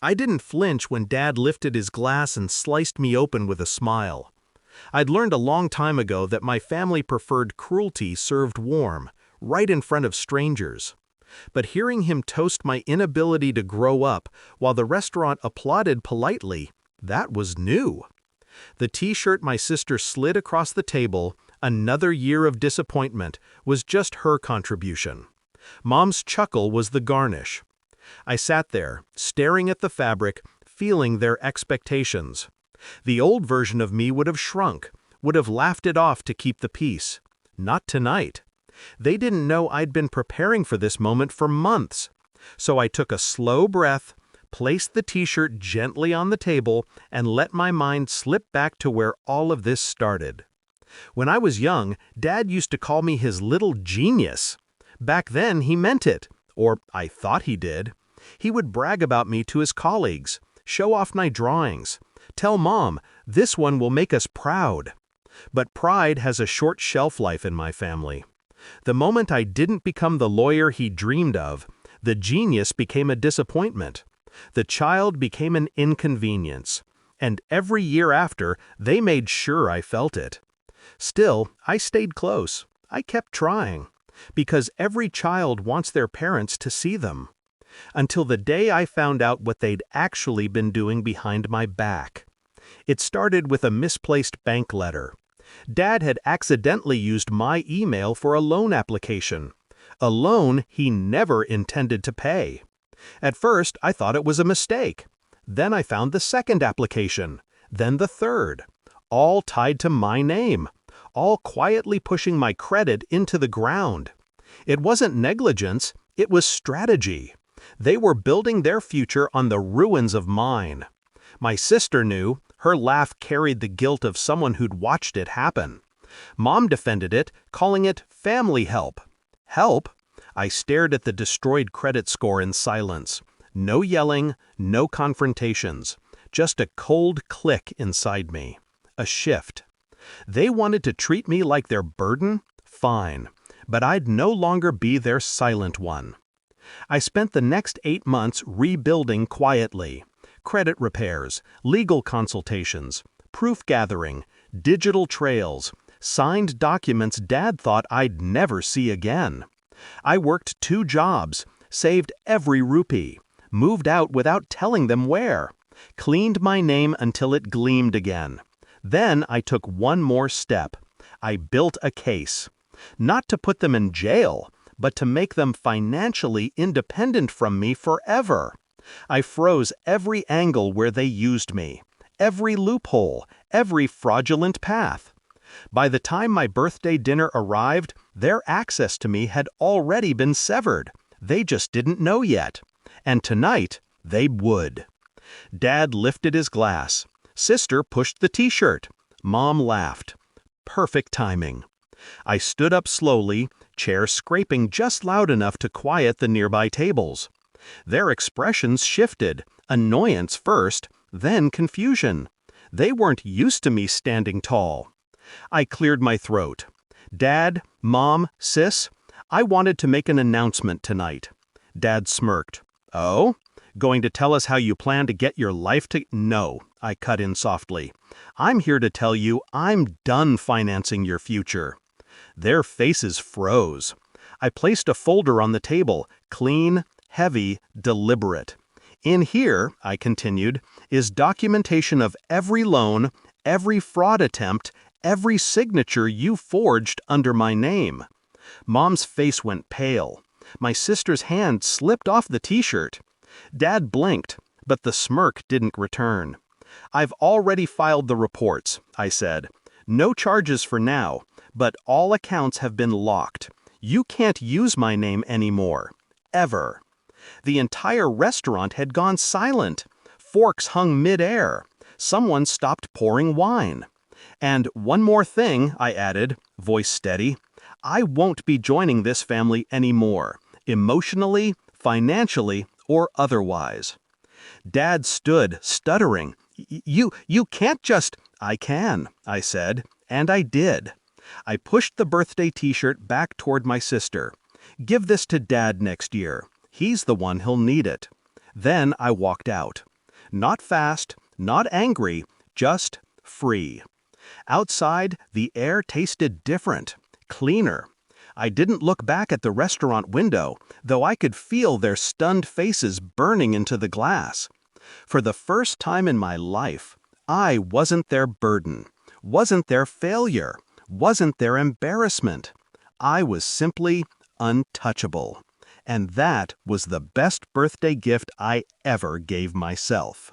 I didn't flinch when Dad lifted his glass and sliced me open with a smile. I'd learned a long time ago that my family preferred cruelty served warm, right in front of strangers. But hearing him toast my inability to grow up while the restaurant applauded politely, that was new. The t-shirt my sister slid across the table, another year of disappointment, was just her contribution. Mom's chuckle was the garnish. I sat there, staring at the fabric, feeling their expectations. The old version of me would have shrunk, would have laughed it off to keep the peace. Not tonight. They didn't know I'd been preparing for this moment for months. So I took a slow breath, placed the t-shirt gently on the table, and let my mind slip back to where all of this started. When I was young, Dad used to call me his little genius. Back then, he meant it, or I thought he did. He would brag about me to his colleagues, show off my drawings, tell Mom, this one will make us proud. But pride has a short shelf life in my family. The moment I didn't become the lawyer he dreamed of, the genius became a disappointment. The child became an inconvenience. And every year after, they made sure I felt it. Still, I stayed close. I kept trying. Because every child wants their parents to see them. Until the day I found out what they'd actually been doing behind my back. It started with a misplaced bank letter. Dad had accidentally used my email for a loan application. A loan he never intended to pay. At first, I thought it was a mistake. Then I found the second application. Then the third. All tied to my name. All quietly pushing my credit into the ground. It wasn't negligence, it was strategy. They were building their future on the ruins of mine. My sister knew. Her laugh carried the guilt of someone who'd watched it happen. Mom defended it, calling it family help. Help? I stared at the destroyed credit score in silence. No yelling, no confrontations. Just a cold click inside me. A shift. They wanted to treat me like their burden? Fine. But I'd no longer be their silent one. I spent the next 8 months rebuilding quietly. Credit repairs, legal consultations, proof gathering, digital trails, signed documents Dad thought I'd never see again. I worked 2 jobs, saved every rupee, moved out without telling them where, cleaned my name until it gleamed again. Then I took one more step. I built a case. Not to put them in jail, but to make them financially independent from me forever. I froze every angle where they used me, every loophole, every fraudulent path. By the time my birthday dinner arrived, their access to me had already been severed. They just didn't know yet. And tonight, they would. Dad lifted his glass. Sister pushed the t-shirt. Mom laughed. Perfect timing. I stood up slowly, chair scraping just loud enough to quiet the nearby tables. Their expressions shifted, annoyance first, then confusion. They weren't used to me standing tall. I cleared my throat. Dad, Mom, Sis, I wanted to make an announcement tonight. Dad smirked. Oh? Going to tell us how you plan to get your life to— No, I cut in softly. I'm here to tell you I'm done financing your future. Their faces froze. I placed a folder on the table, clean, heavy, deliberate. In here, I continued, is documentation of every loan, every fraud attempt, every signature you forged under my name. Mom's face went pale. My sister's hand slipped off the t-shirt. Dad blinked, but the smirk didn't return. I've already filed the reports, I said. No charges for now, but all accounts have been locked. You can't use my name anymore. Ever. The entire restaurant had gone silent. Forks hung mid-air. Someone stopped pouring wine. And one more thing, I added, voice steady. I won't be joining this family anymore, emotionally, financially, or otherwise. Dad stood, stuttering. You can't just— I can, I said, and I did. I pushed the birthday t-shirt back toward my sister. Give this to Dad next year. He's the one who'll need it. Then I walked out. Not fast, not angry, just free. Outside, the air tasted different, cleaner. I didn't look back at the restaurant window, though I could feel their stunned faces burning into the glass. For the first time in my life, I wasn't their burden, wasn't their failure, wasn't their embarrassment. I was simply untouchable. And that was the best birthday gift I ever gave myself.